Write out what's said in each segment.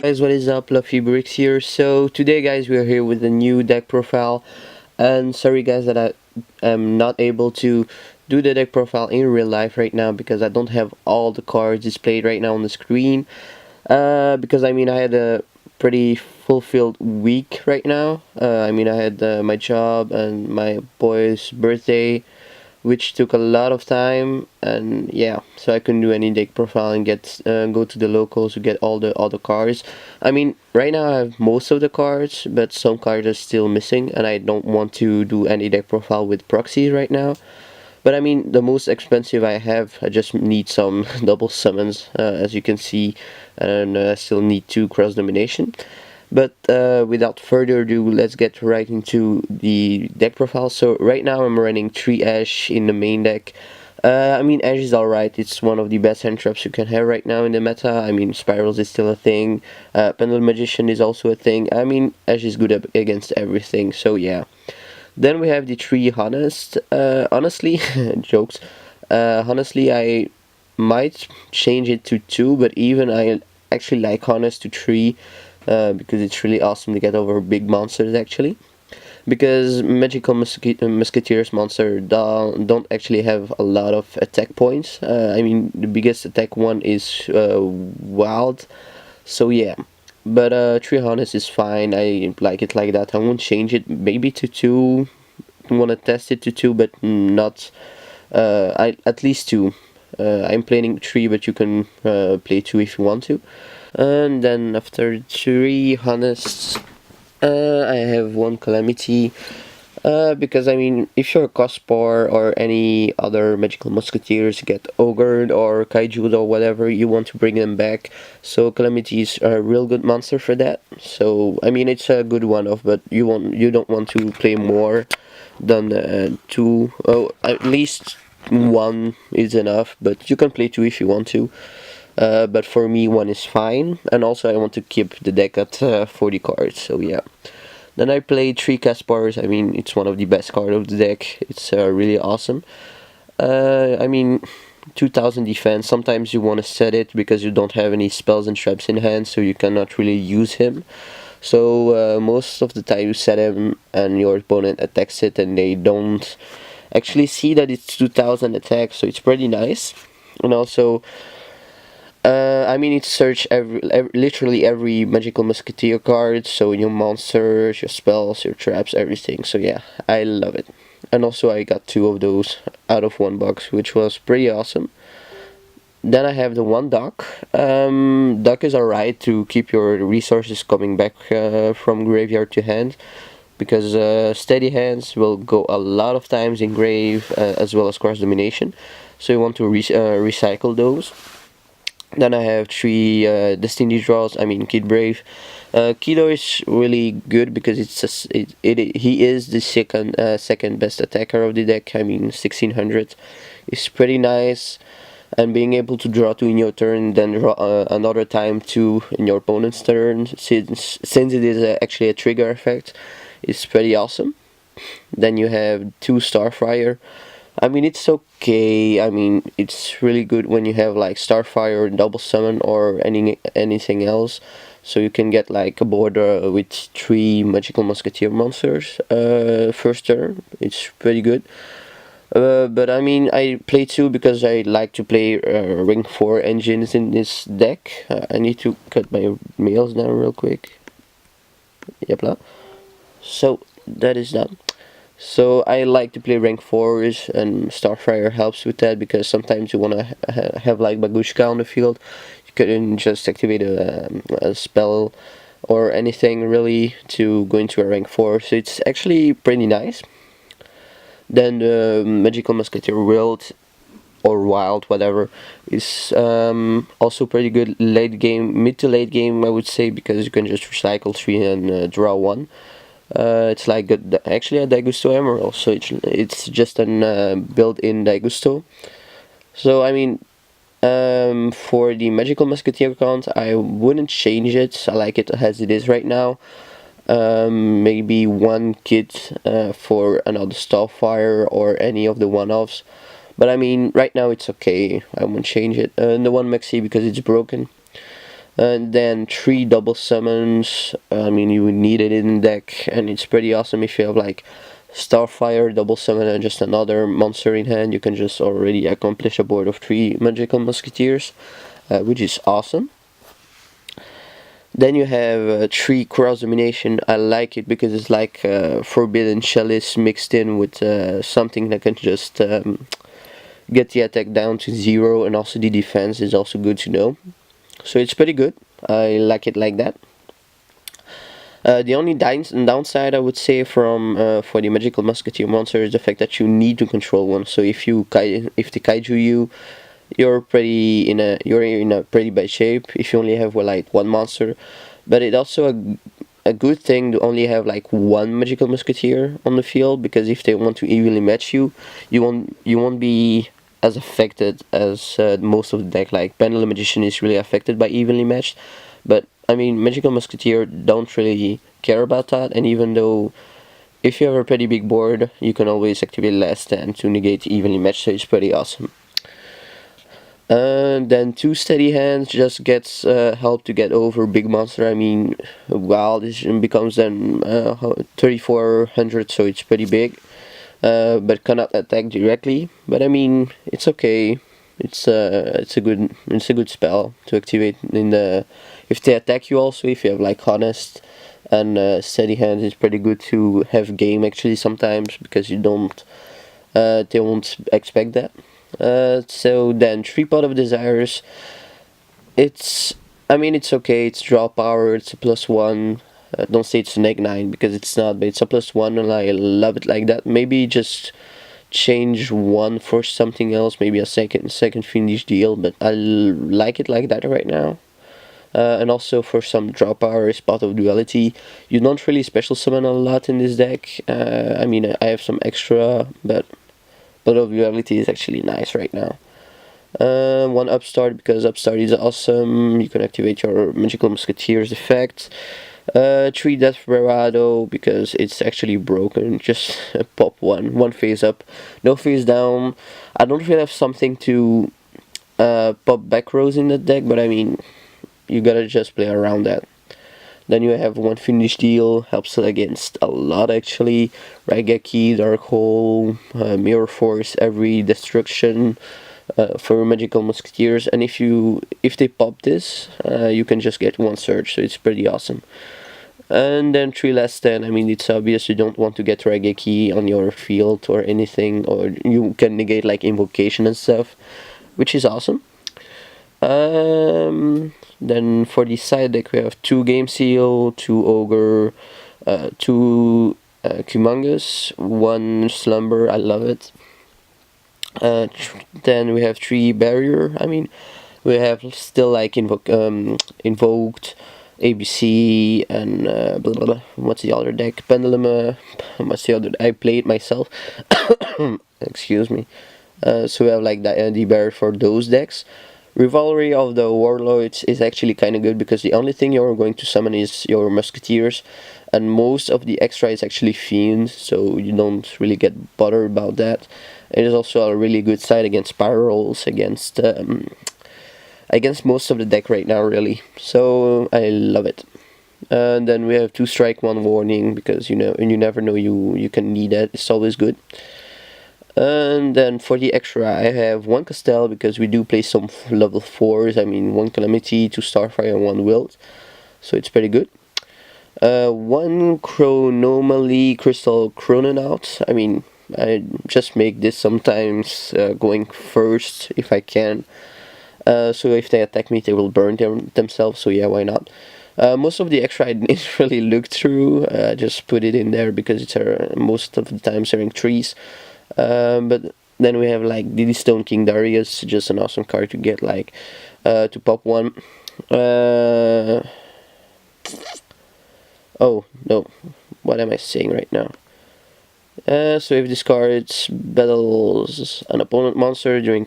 Guys, what is up? Luffy Bricks here. So today, guys, we are here with a new deck profile, and sorry, guys, that I am not able to do the deck profile in real life right now because I don't have all the cards displayed right now on the screen. Because I had a pretty fulfilled week right now. I had my job and my boy's birthday, which took a lot of time, and yeah, so I couldn't do any deck profile and get go to the locals to get all the cards. Right now I have most of the cards, but some cards are still missing, and I don't want to do any deck profile with proxies right now. But the most expensive I have, I just need some double summons, as you can see, and I still need 2 cross domination. But without further ado, let's get right into the deck profile. So right now I'm running 3 Ash in the main deck. Ash is alright, it's one of the best hand traps you can have right now in the meta. Spirals is still a thing, Pendulum Magician is also a thing. Ash is good against everything, so yeah. Then we have the 3 Honest. Honestly, jokes. Honestly, I might change it to 2, but even I actually like Honest to 3. Because it's really awesome to get over big monsters actually. Because magical musketeers monster don't actually have a lot of attack points. The biggest attack one is wild, so yeah. But 3 honest is fine. I like it like that. I won't change it. Maybe to 2. I want to test it to 2, but not. At least 2. I'm playing 3, but you can play 2 if you want to. And then after 3 honest, I have 1 calamity. Because if you're Cospar or any other magical musketeers get ogred or kaiju or whatever, you want to bring them back. So calamity is a real good monster for that. So it's a good one-off, but you don't want to play more than 2. Oh, at least 1 is enough, but you can play 2 if you want to. But for me 1 is fine, and also I want to keep the deck at 40 cards, so yeah. Then I played 3 Caspars. It's one of the best cards of the deck. It's really awesome. 2000 defense. Sometimes you want to set it because you don't have any spells and traps in hand, so you cannot really use him. So most of the time you set him and your opponent attacks it and they don't actually see that it's 2000 attack, so it's pretty nice. And also it search literally every magical musketeer card, so your monsters, your spells, your traps, everything. So yeah, I love it. And also I got 2 of those out of 1 box, which was pretty awesome. Then I have the 1 duck. Duck is alright to keep your resources coming back from graveyard to hand, because steady hands will go a lot of times in grave, as well as cross domination. So you want to recycle those. Then I have 3 Destiny draws. Kid Brave. Kido is really good because he is the second best attacker of the deck. 1600 is pretty nice, and being able to draw 2 in your turn, then draw another time 2 in your opponent's turn, since it is actually a trigger effect, is pretty awesome. Then you have 2 Starfire. It's okay. It's really good when you have like Starfire, double summon, or anything else. So you can get like a border with 3 magical musketeer monsters first turn. It's pretty good. But I play 2 because I like to play Ring 4 engines in this deck. I need to cut my mails down real quick. Yep. So that is done. So I like to play rank 4s, and Starfire helps with that, because sometimes you want to have like Bagushka on the field. You can just activate a spell or anything really to go into a rank 4, so it's actually pretty nice. Then the Magical Musketeer Wild, or Wild, whatever, is also pretty good late game, mid to late game I would say, because you can just recycle 3 and draw 1. It's like actually a Daigusto Emerald, so it's just an built-in Daigusto. So for the Magical Musketeer count, I wouldn't change it. I like it as it is right now. Maybe 1 kit for another Starfire or any of the one-offs. But right now it's okay. I won't change it. And the 1 Maxi because it's broken. And then 3 double summons. I mean, you need it in the deck, and it's pretty awesome if you have like Starfire, double summon, and just another monster in hand. You can just already accomplish a board of 3 magical musketeers, which is awesome. Then you have 3 cross domination. I like it because it's like forbidden chalice mixed in with something that can just get the attack down to 0, and also the defense is also good to know. So it's pretty good. I like it like that. The only downside I would say from for the magical musketeer monster is the fact that you need to control one. So if the kaiju you're in a pretty bad shape if you only have like one monster. But it's also a good thing to only have like one magical musketeer on the field, because if they want to evenly match you, you won't be as affected as most of the deck. Like Pendulum Magician is really affected by evenly matched, but I mean Magical Musketeer don't really care about that. And even though if you have a pretty big board, you can always activate Last Stand to negate evenly matched, so it's pretty awesome. Then 2 steady hands just gets help to get over big monster. I mean, wow, this becomes then 3400, so it's pretty big. But cannot attack directly. But I mean, it's okay. It's a good spell to activate in the if they attack you. Also, if you have like honest and steady hands, it's pretty good to have game actually sometimes, because you don't they won't expect that. So then 3 Pot of Desires. I mean, it's okay. It's draw power. It's a +1. Don't say it's a -9 because it's not, but it's a +1, and I love it like that. Maybe just change 1 for something else, maybe a second finish deal, but I like it like that right now. And also for some draw power, Spot of Duality. You don't really special summon a lot in this deck. I mean, I have some extra, but Spot of Duality is actually nice right now. 1 Upstart, because Upstart is awesome. You can activate your Magical Musketeers effect. 3 Death Bravado, because it's actually broken. Just pop 1 face up, no face down. I don't really have something to pop back rows in the deck, but I mean, you gotta just play around that. Then you have 1 finish deal, helps against a lot actually. Raigeki, Dark Hole, Mirror Force, every destruction for Magical Musketeers. And if they pop this, you can just get 1 search, so it's pretty awesome. And then 3 Last Stand. I mean, it's obvious you don't want to get Raigeki on your field or anything, or you can negate like invocation and stuff, which is awesome. Then for the side deck we have 2 Game Seal, 2 Ogre, 2 Humongous, 1 Slumber. I love it. Then we have 3 Barrier. I mean, we have still like Invoked, ABC, and blah, blah, blah. What's the other deck? Pendulum. What's the other? I played myself. Excuse me. So we have like the barrier for those decks. Rivalry of the Warlords is actually kind of good, because the only thing you're going to summon is your Musketeers, and most of the extra is actually Fiends, so you don't really get bothered about that. It is also a really good side against Spirals, against most of the deck right now, really. So I love it. And then we have 2 Strike, 1 Warning, because you never know, you can need that. It's always good. And then for the extra, I have 1 Castell, because we do play some level 4s. I mean, 1 Calamity, 2 Starfire, and 1 Wilt. So it's pretty good. 1 Chronomaly Crystal Chrononaut. I mean, I just make this sometimes going first if I can. So if they attack me, they will burn themselves. So yeah, why not? Most of the extra I didn't really look through. Just put it in there because it's most of the time rank 3s. But then we have like Diddy Stone King Darius, just an awesome card to get, like to pop 1. Oh no, what am I saying right now? So if this card battles an opponent monster during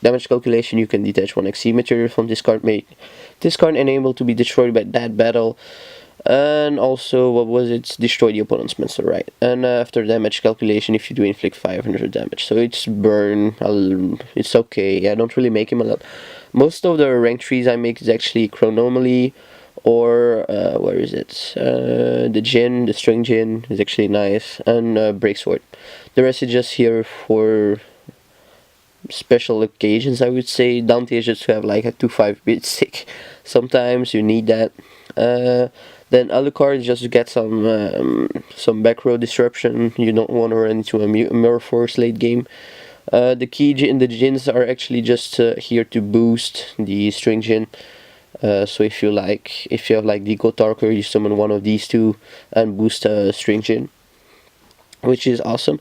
damage calculation, you can detach 1 XC material from this card, make this card unable to be destroyed by that battle. And also, what was it? Destroy the opponent's monster, right? And after damage calculation, if you do inflict 500 damage. So it's burn, it's okay. I don't really make him a lot. Most of the rank trees I make is actually chronomally, or where is it? The string Jin is actually nice, and breaksword. The rest is just here for special occasions, I would say. Dante is just to have like a 2-5 bit stick. Sometimes you need that. Then other cards just to get some back row disruption. You don't want to run into a mirror force late game. The Jins are actually just here to boost the string Jin. So if you have like Deco Tarker, you summon one of these two and boost string Jin, which is awesome.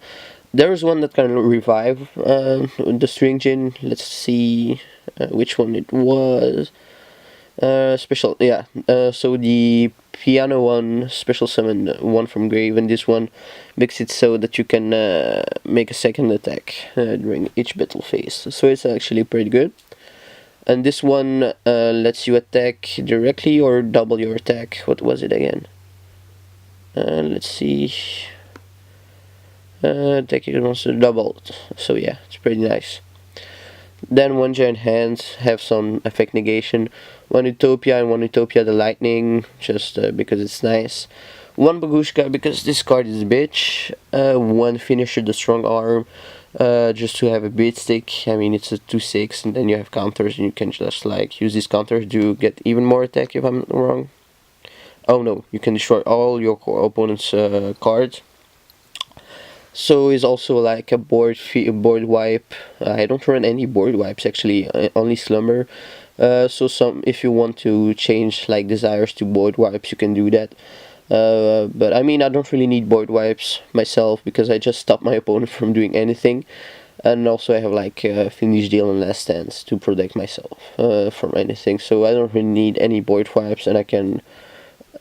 There is one that can revive the string Jin. Let's see which one it was. Special, yeah. So the piano one, special summon one from grave, and this one makes it so that you can make a second attack during each battle phase. So it's actually pretty good. And this one lets you attack directly or double your attack. What was it again? Let's see. Attack you can also double. So yeah, it's pretty nice. Then one giant hand have some effect negation. One Utopia and one Utopia the lightning, just because it's nice. One Bagushka because this card is a bitch. One Finisher the strong arm, just to have a beat stick. I mean, it's a 2/6, and then you have counters, and you can just like use these counters to get even more attack. If I'm not wrong. Oh no, you can destroy all your opponent's cards. So is also like a board wipe. I don't run any board wipes actually, only Slumber. So if you want to change like desires to board wipes, you can do that. But I mean, I don't really need board wipes myself because I just stop my opponent from doing anything. And also I have like finish deal and last stance to protect myself from anything. So I don't really need any board wipes, and I can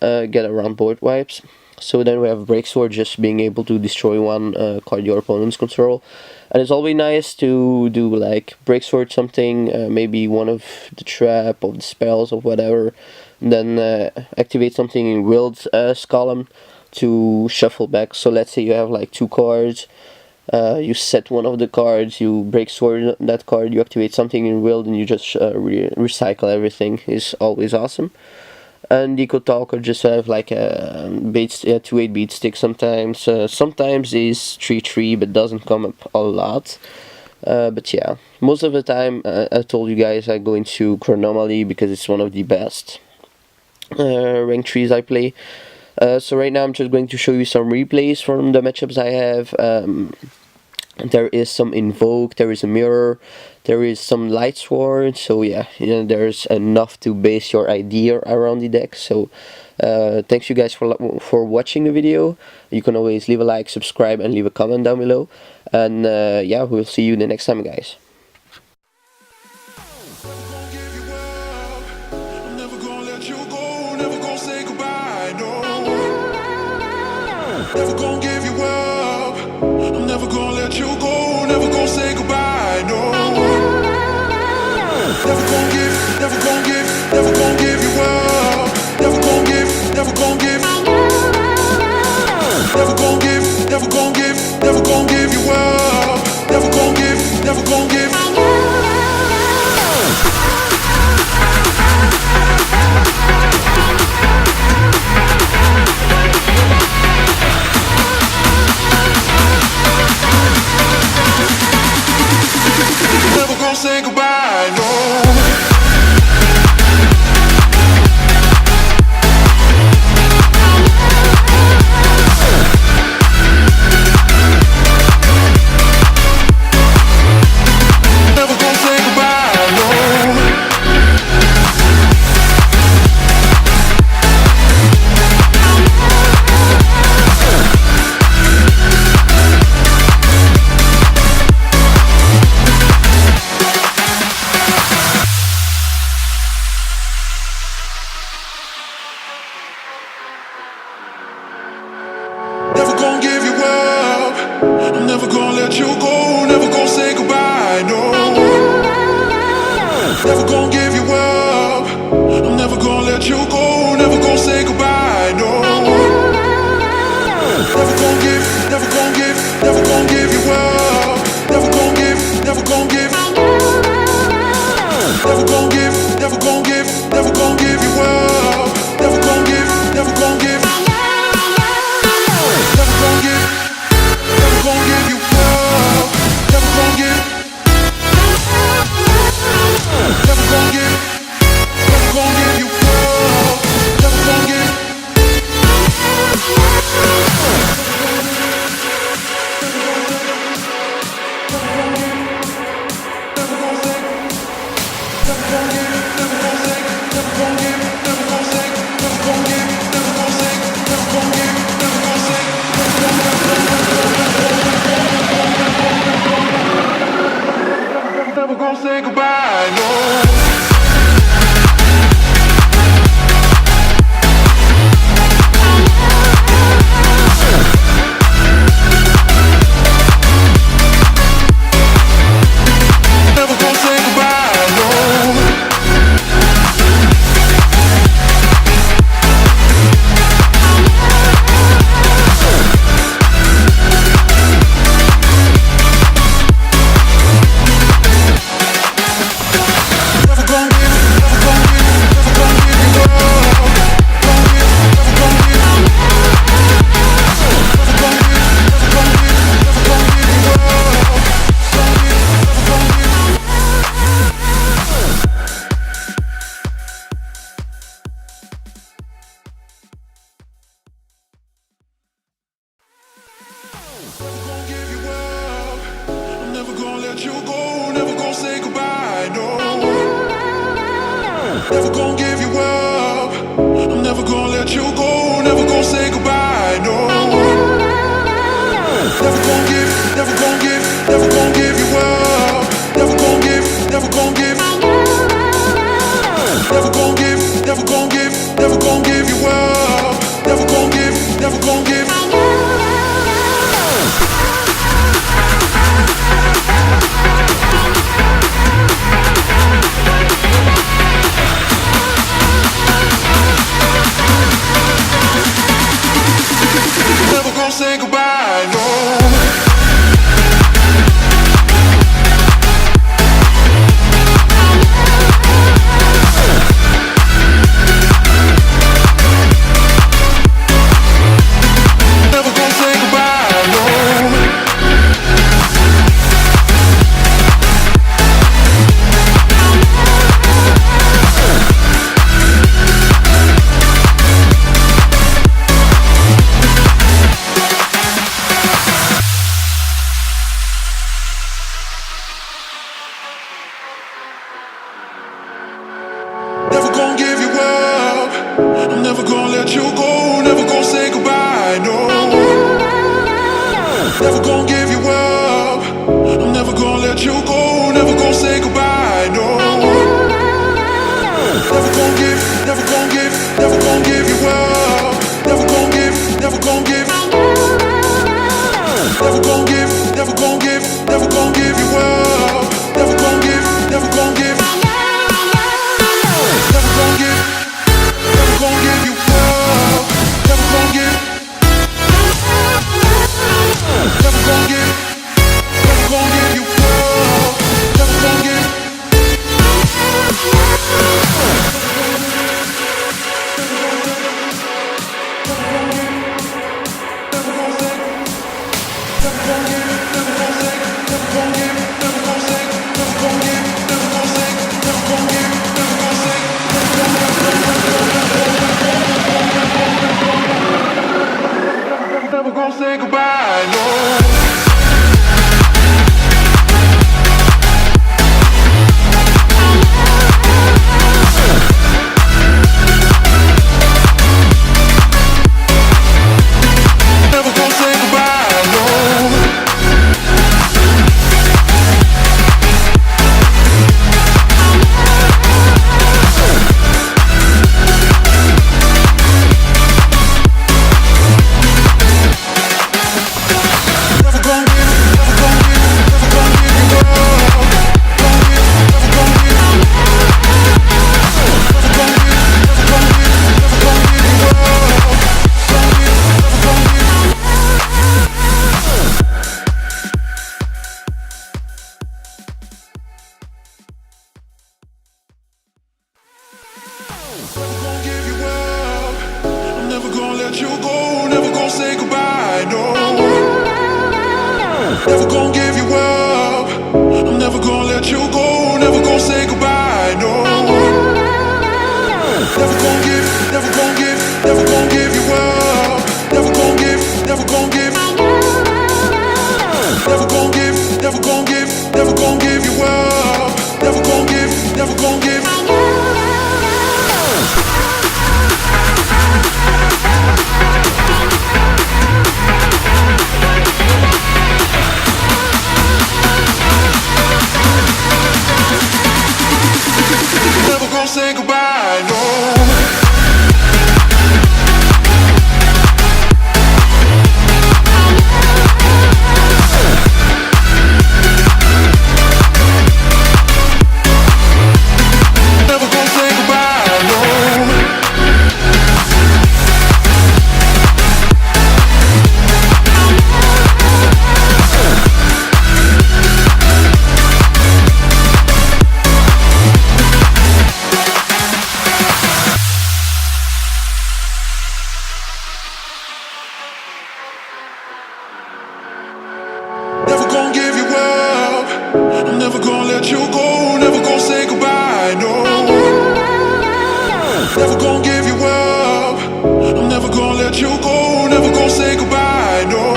get around board wipes. So then we have Breaksword, just being able to destroy one card your opponents control. And it's always nice to do like Breaksword something, maybe one of the trap, of the spells, or whatever. And then activate something in Will's column to shuffle back. So let's say you have like 2 cards. You set one of the cards, you Breaksword that card, you activate something in Willed, and you just recycle everything. Is always awesome. And Deco Talker just have like a 2/8 beat stick sometimes. Sometimes is 3/3, but doesn't come up a lot. But yeah, most of the time I told you guys I go into Chronomaly because it's one of the best rank trees I play. So right now I'm just going to show you some replays from the matchups I have. There is some Invoke, there is a Mirror, there is some Light Sword, so yeah, there's enough to base your idea around the deck. So thanks you guys for watching the video. You can always leave a like, subscribe, and leave a comment down below. And yeah, we'll see you the next time, guys. Never gonna give you up. I'm never gonna let you go. Never gonna say goodbye. No. Never gonna give you up. Never gonna give. Never gonna give you up. Never gonna give. Never gonna say goodbye, no. Never gonna say goodbye, no. Never gonna let you go, never gonna say goodbye, no. Never gonna give you up. I'm never gonna let you go, never gonna say goodbye, no. Never gonna give, never gonna give, never gonna give you up. Never gonna give, never gonna give. Never gonna give, never gonna give, never gonna give you up. Never gonna give, never gonna give. Never gonna say goodbye, no. Never gonna say goodbye, no. Never gonna give you up. I'm never gonna let you go. Never gonna say goodbye, no. Never gonna give you up. I'm never gonna let you go. Never gonna say goodbye, no. Never gonna give, never gonna give, never gonna give you up. Never gonna give, never gonna give. Never gonna give, never gonna give, never gonna give you up. Never gonna give, never gonna give. Never gonna give, never gonna give you up. Never gonna give, never gonna give. let you go, never gonna say goodbye, no. Never gonna give you up. I'm never gonna let you go, never gonna say goodbye, no. Never gonna give, never gonna give, never gonna give you up. Never gonna give, never gonna give. Never gonna give, never gonna give, never gonna give you up. Never gonna give, never gonna give. Never gonna say goodbye, no. Never gonna say goodbye, no. Never gonna give you up. I'm never gonna let you go. Never gonna say goodbye, no. Never gonna give you up. I'm never gonna let you go. Never gonna say goodbye, no.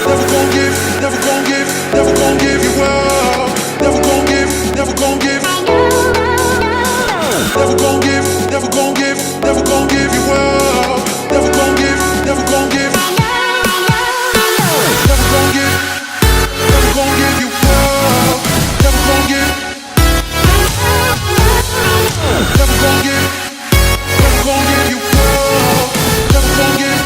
Never gonna give, never gonna give, never gonna give you up. Never gonna give, never gonna give. Never gonna give, never gonna give, never gonna give you up. Never gonna give, never gonna give. Never gonna give, never gonna give you up. Never gonna give, never gonna give, never gonna give you up. Never gonna give.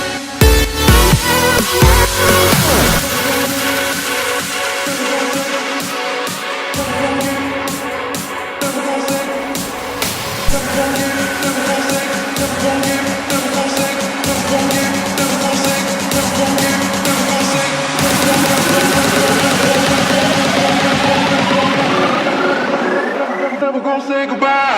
Never gonna say goodbye.